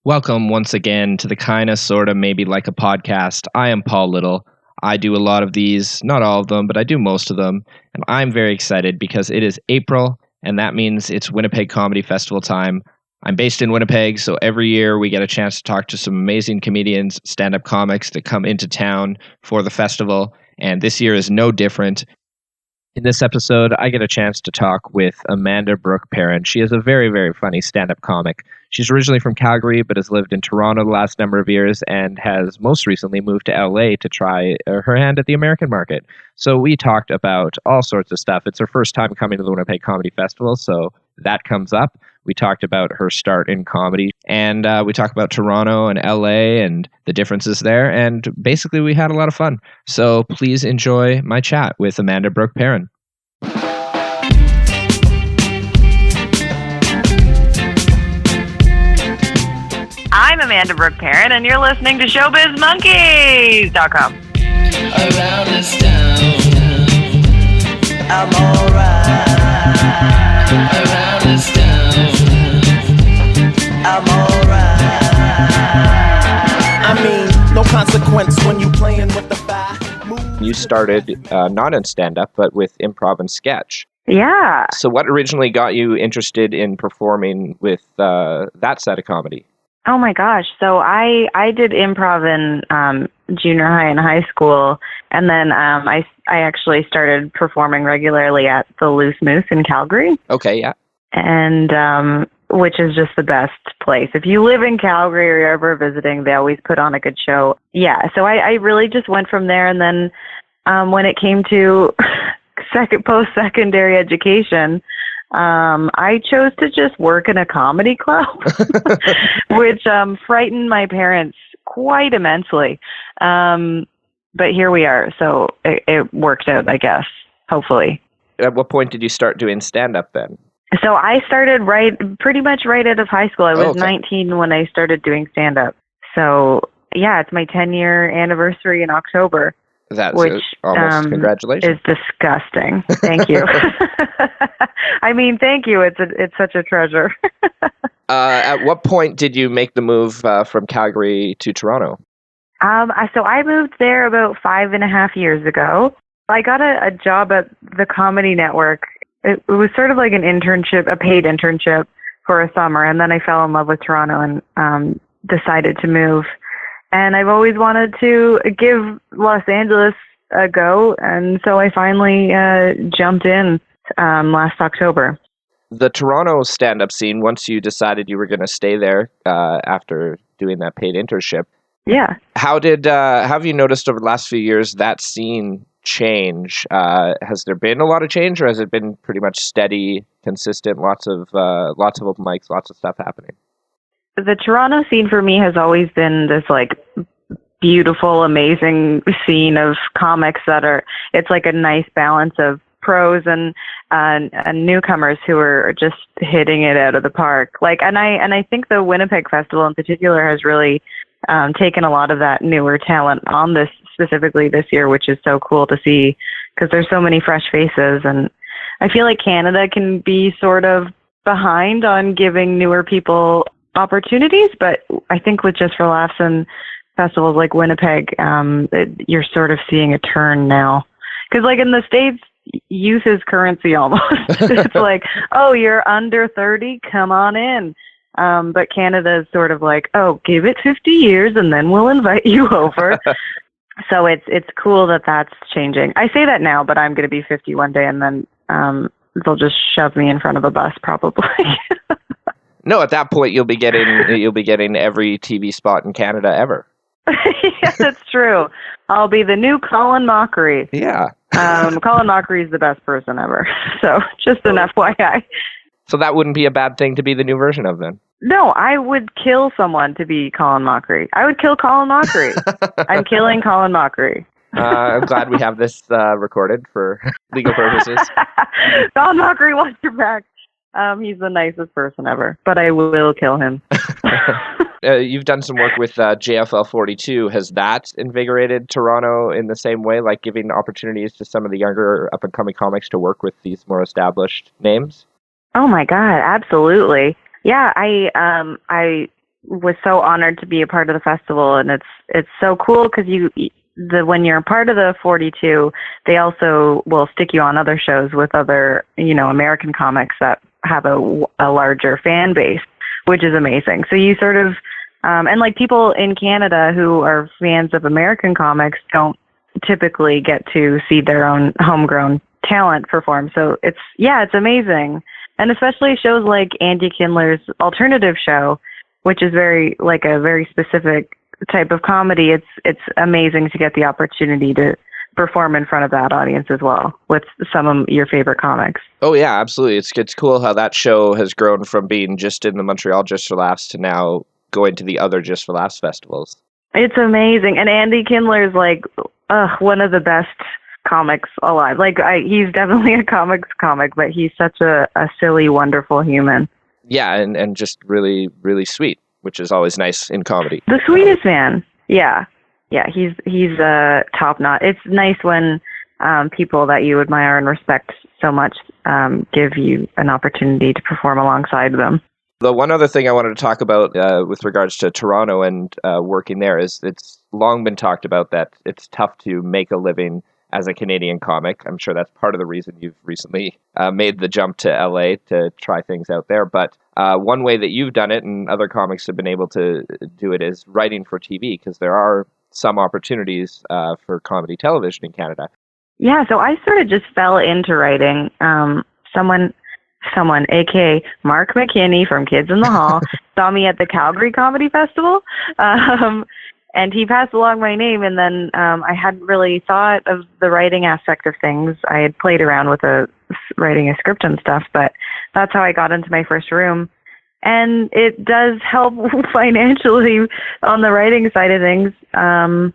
Welcome once again to the Kinda Sorta Maybe Like a Podcast. I am Paul Little. I do a lot of these, not all of them, but I do most of them. And I'm very excited because it is April, and that means it's Winnipeg Comedy Festival time. I'm based in Winnipeg, so every year we get a chance to talk to some amazing comedians, stand-up comics that come into town for the festival. And this year is no different. In this episode, I get a chance to talk with Brooke Perrin. She is a very, very funny stand-up comic. She's originally from Calgary, but has lived in Toronto the last number of years and has most recently moved to LA to try her hand at the American market. So we talked about all sorts of stuff. It's her first time coming to the Winnipeg Comedy Festival, so that comes up. We talked about her start in comedy, and we talked about Toronto and LA and the differences there, and basically we had a lot of fun. So please enjoy my chat with Brooke Perrin. I'm Brooke Perrin, and you're listening to ShowbizMonkeys.com. Around this town, I'm alright. Around this town, I'm alright. I mean, no consequence when you playing with the fire. You started not in stand-up, but with improv and sketch. Yeah. So what originally got you interested in performing with that side of comedy? Oh my gosh. So I did improv in junior high and high school, and then I actually started performing regularly at the Loose Moose in Calgary. Okay, yeah. And which is just the best place. If you live in Calgary or you're ever visiting, they always put on a good show. Yeah, so I really just went from there, and then when it came to post-secondary education, I chose to just work in a comedy club, which frightened my parents quite immensely. But here we are, so it worked out, I guess, hopefully. At what point did you start doing stand-up then? So I started pretty much right out of high school. I was 19 when I started doing stand-up. So, yeah, it's my 10-year anniversary in October. That's almost congratulations. Is disgusting. Thank you. I mean, thank you. It's such a treasure. At what point did you make the move from Calgary to Toronto? So I moved there about 5.5 years ago. I got a job at the Comedy Network. It was sort of like an internship, a paid internship for a summer, and then I fell in love with Toronto and decided to move. And I've always wanted to give Los Angeles a go, and so I finally jumped in last October. The Toronto stand-up scene, once you decided you were going to stay there after doing that paid internship, yeah. How have you noticed over the last few years that scene change? Has there been a lot of change, or has it been pretty much steady, consistent, lots of open mics, lots of stuff happening? The Toronto scene for me has always been this like beautiful, amazing scene of comics it's like a nice balance of pros and newcomers who are just hitting it out of the park. And I think the Winnipeg Festival in particular has really taken a lot of that newer talent on this specifically this year, which is so cool to see because there's so many fresh faces. And I feel like Canada can be sort of behind on giving newer people opportunities, but I think with Just for Laughs and festivals like Winnipeg, you're sort of seeing a turn now. Because like in the States, youth is currency almost. It's like, oh, you're under 30, come on in. But Canada is sort of like, oh, give it 50 years and then we'll invite you over. So it's cool that that's changing. I say that now, but I'm going to be 50 one day, and then they'll just shove me in front of a bus probably. No, at that point you'll be getting every TV spot in Canada ever. Yeah, that's true. I'll be the new Colin Mochrie. Yeah. Colin Mochrie is the best person ever. So just an FYI. So that wouldn't be a bad thing to be the new version of then? No, I would kill someone to be Colin Mochrie. I would kill Colin Mochrie. I'm killing Colin Mochrie. I'm glad we have this recorded for legal purposes. Colin Mochrie wants your back. He's the nicest person ever, but I will kill him. You've done some work with JFL 42. Has that invigorated Toronto in the same way, like giving opportunities to some of the younger up-and-coming comics to work with these more established names? Oh my God, absolutely. Yeah, I was so honored to be a part of the festival, and it's so cool because when you're part of the 42, they also will stick you on other shows with other, American comics that have a larger fan base, which is amazing. So you sort of, and like people in Canada who are fans of American comics don't typically get to see their own homegrown talent perform. So it's amazing. And especially shows like Andy Kindler's alternative show, which is a very specific type of comedy. It's amazing to get the opportunity to perform in front of that audience as well with some of your favorite comics. Oh yeah, absolutely. It's cool how that show has grown from being just in the Montreal Just for Laughs to now going to the other Just for Laughs festivals. It's amazing. And Andy Kindler is one of the best comics alive. He's definitely a comic, but he's such a silly, wonderful human. Yeah, and just really, really sweet, which is always nice in comedy. The sweetest man. Yeah, he's top notch. It's nice when people that you admire and respect so much give you an opportunity to perform alongside them. The one other thing I wanted to talk about with regards to Toronto and working there is it's long been talked about that it's tough to make a living as a Canadian comic. I'm sure that's part of the reason you've recently made the jump to LA to try things out there. But one way that you've done it, and other comics have been able to do it, is writing for TV, because there are some opportunities for comedy television in Canada. Yeah, so I sort of just fell into writing. Someone, aka Mark McKinney from Kids in the Hall, saw me at the Calgary Comedy Festival. And he passed along my name, and then I hadn't really thought of the writing aspect of things. I had played around with writing a script and stuff, but that's how I got into my first room. And it does help financially on the writing side of things. And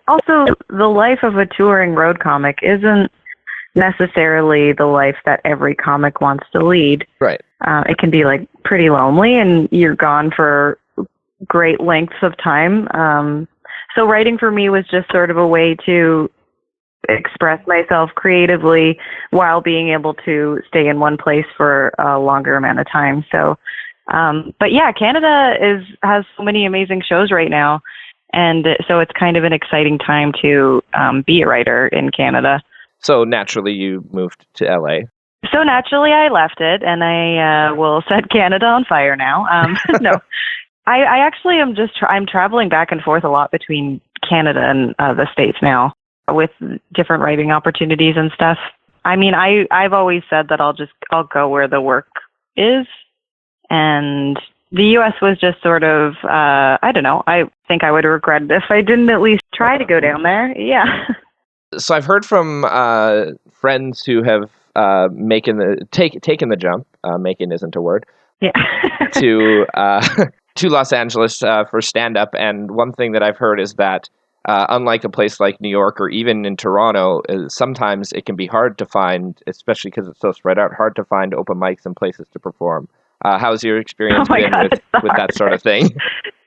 also the life of a touring road comic isn't necessarily the life that every comic wants to lead. Right. It can be pretty lonely, and you're gone for great lengths of time. So writing for me was just sort of a way to express myself creatively while being able to stay in one place for a longer amount of time. So, but yeah, Canada has so many amazing shows right now. And so it's kind of an exciting time to be a writer in Canada. So naturally you moved to LA. So naturally I left it, and I will set Canada on fire now. No. I actually am I'm traveling back and forth a lot between Canada and the States now with different writing opportunities and stuff. I mean, I've always said that I'll go where the work is, and the U.S. was just sort of, I don't know, I think I would regret it if I didn't at least try to go down there. Yeah. So I've heard from friends who have taken the jump, making isn't a word, yeah. to Los Angeles for stand-up, and one thing that I've heard is that unlike a place like New York or even in Toronto, sometimes it can be hard to find, especially because it's so spread out, hard to find open mics and places to perform. How's your experience been with that sort of thing?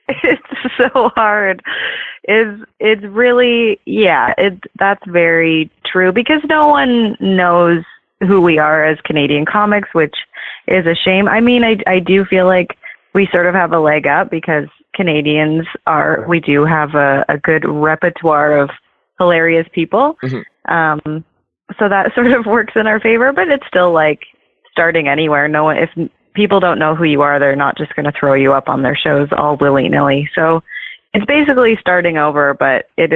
It's so hard. It's really, that's very true, because no one knows who we are as Canadian comics, which is a shame. I mean, I do feel like we sort of have a leg up because Canadians we do have a good repertoire of hilarious people. Mm-hmm. So that sort of works in our favor, but it's still like starting anywhere. If people don't know who you are, they're not just going to throw you up on their shows all willy-nilly. So it's basically starting over, but it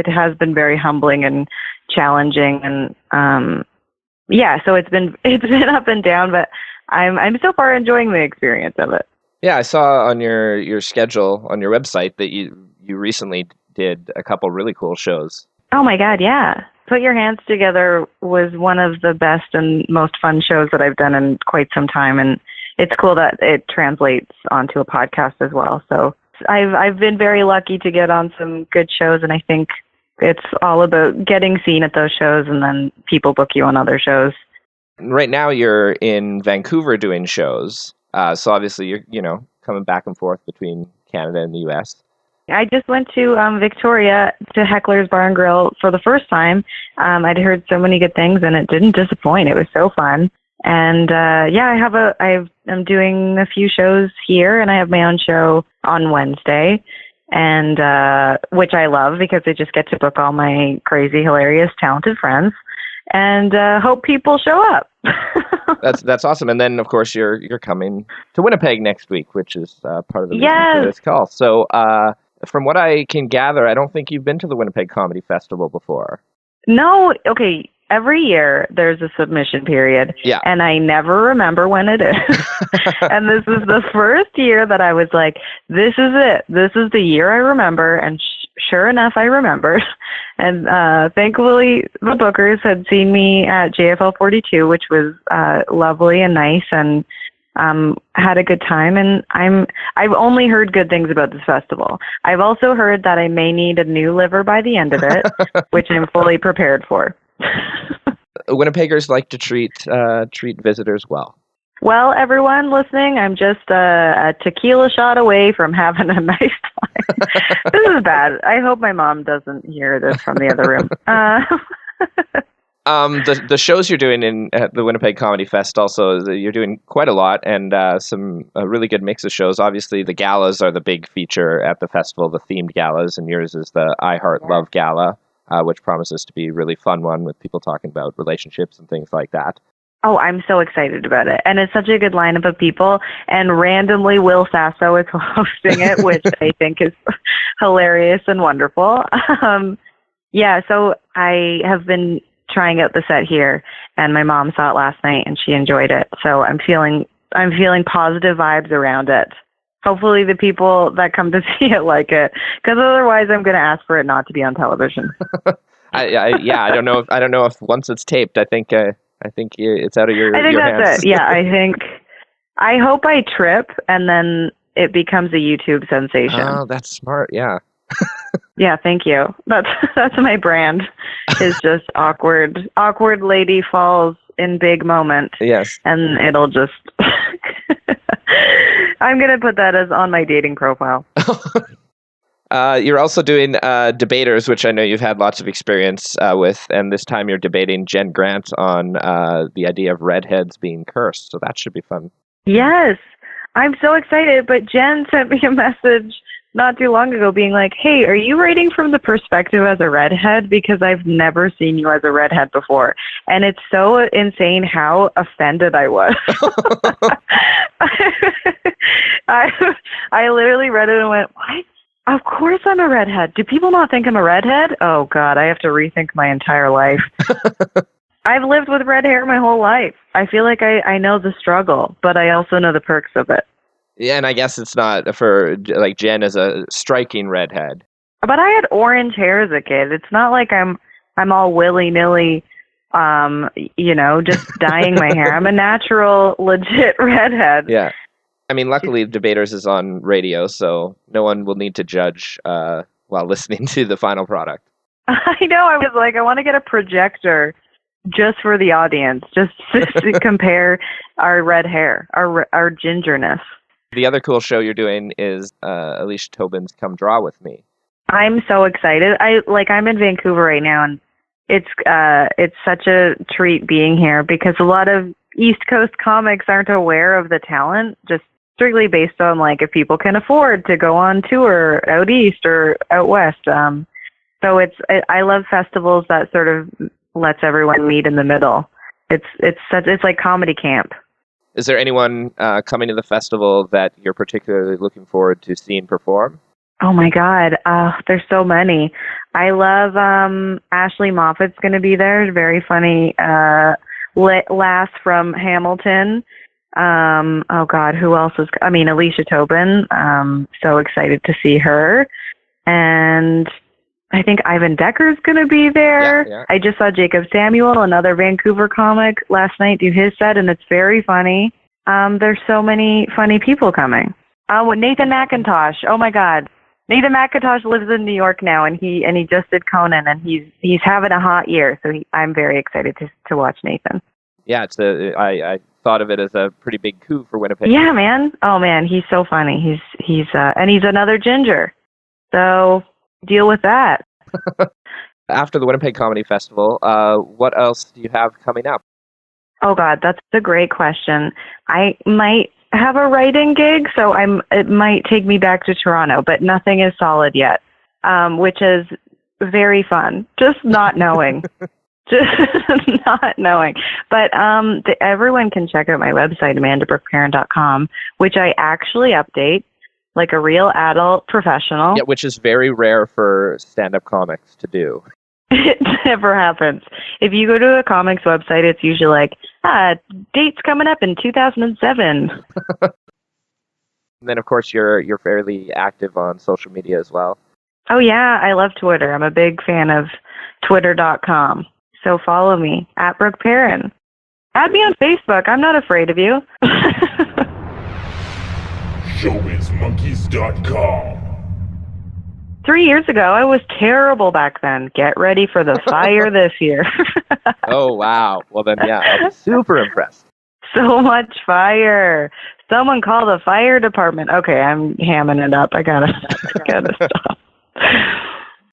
has been very humbling and challenging, and so it's been up and down, but I'm so far enjoying the experience of it. Yeah, I saw on your schedule on your website that you recently did a couple really cool shows. Oh my God, yeah. Put Your Hands Together was one of the best and most fun shows that I've done in quite some time, and it's cool that it translates onto a podcast as well. So I've been very lucky to get on some good shows, and I think it's all about getting seen at those shows, and then people book you on other shows. Right now you're in Vancouver doing shows. So obviously you're, coming back and forth between Canada and the U.S. I just went to Victoria to Heckler's Bar and Grill for the first time. I'd heard so many good things, and it didn't disappoint. It was so fun. And I'm doing a few shows here, and I have my own show on Wednesday, and which I love because I just get to book all my crazy, hilarious, talented friends, and hope people show up. That's awesome. And then, of course, you're coming to Winnipeg next week, which is part of the reason for this call. So, from what I can gather, I don't think you've been to the Winnipeg Comedy Festival before. No. Okay. Every year there's a submission period, and I never remember when it is. And this is the first year that I was like, this is it. This is the year I remember. And sure enough, I remembered. And thankfully, the bookers had seen me at JFL 42, which was lovely and nice, and had a good time. And I've only heard good things about this festival. I've also heard that I may need a new liver by the end of it, which I'm fully prepared for. Winnipeggers like to treat visitors well. Well, everyone listening, I'm just a tequila shot away from having a nice time. This is bad. I hope my mom doesn't hear this from the other room. The shows you're doing at the Winnipeg Comedy Fest also, you're doing quite a lot, and some really good mix of shows. Obviously, the galas are the big feature at the festival, the themed galas, and yours is the I Heart Love Gala, which promises to be a really fun one with people talking about relationships and things like that. Oh, I'm so excited about it. And it's such a good lineup of people. And randomly, Will Sasso is hosting it, which I think is hilarious and wonderful. So I have been trying out the set here, and my mom saw it last night, and she enjoyed it. So I'm feeling positive vibes around it. Hopefully the people that come to see it like it, because otherwise I'm going to ask for it not to be on television. I don't know if once it's taped, I think it's out of your hands. I think that's it. Yeah, I hope I trip and then it becomes a YouTube sensation. Oh, that's smart. Yeah. Yeah, thank you. That's my brand. Is just awkward lady falls in big moment. Yes. And it'll just I'm going to put that as on my dating profile. You're also doing Debaters, which I know you've had lots of experience with, and this time you're debating Jen Grant on the idea of redheads being cursed, so that should be fun. Yes, I'm so excited, but Jen sent me a message not too long ago being like, hey, are you writing from the perspective as a redhead? Because I've never seen you as a redhead before. And it's so insane how offended I was. I literally read it and went, what? Of course I'm a redhead. Do people not think I'm a redhead? Oh, God, I have to rethink my entire life. I've lived with red hair my whole life. I feel like I know the struggle, but I also know the perks of it. Yeah, and I guess it's not for, like, Jen is a striking redhead. But I had orange hair as a kid. It's not like I'm all willy-nilly, just dyeing my hair. I'm a natural, legit redhead. Yeah. I mean, luckily, Debaters is on radio, so no one will need to judge while listening to the final product. I know. I was like, I want to get a projector just for the audience, just to compare our red hair, our gingerness. The other cool show you're doing is Alicia Tobin's Come Draw With Me. I'm so excited. I'm in Vancouver right now, and it's such a treat being here because a lot of East Coast comics aren't aware of the talent, just strictly based on like if people can afford to go on tour out east or out west. So I love festivals that sort of lets everyone meet in the middle. It's like comedy camp. Is there anyone coming to the festival that you're particularly looking forward to seeing perform? Oh my God, there's so many. I love Ashley Moffat's going to be there. Very funny lass from Hamilton. Oh God, who else is? Alicia Tobin. So excited to see her. And I think Ivan Decker's going to be there. Yeah. I just saw Jacob Samuel, another Vancouver comic, last night do his set, and it's very funny. There's so many funny people coming. Nathan McIntosh. Oh my God. Nathan McIntosh lives in New York now, and he just did Conan, and he's having a hot year. So I'm very excited to watch Nathan. Yeah, I thought of it as a pretty big coup for Winnipeg. Yeah, man. Oh man, he's so funny. He's another ginger. So deal with that. After the Winnipeg Comedy Festival, what else do you have coming up? Oh God, that's a great question. I might have a writing gig, so it might take me back to Toronto, but nothing is solid yet, which is very fun. Just not knowing. Just not knowing. But everyone can check out my website, AmandaBrookePerrin.com, which I actually update like a real adult professional. Yeah, which is very rare for stand-up comics to do. It never happens. If you go to a comics website, it's usually like, dates coming up in 2007. And then, of course, you're fairly active on social media as well. Oh, yeah. I love Twitter. I'm a big fan of Twitter.com. So follow me, at Brooke Perrin. Add me on Facebook. I'm not afraid of you. ShowbizMonkeys.com. 3 years ago, I was terrible back then. Get ready for the fire this year. Oh, wow. Well, then, yeah, I'll be super impressed. So much fire. Someone call the fire department. Okay, I'm hamming it up. I gotta stop.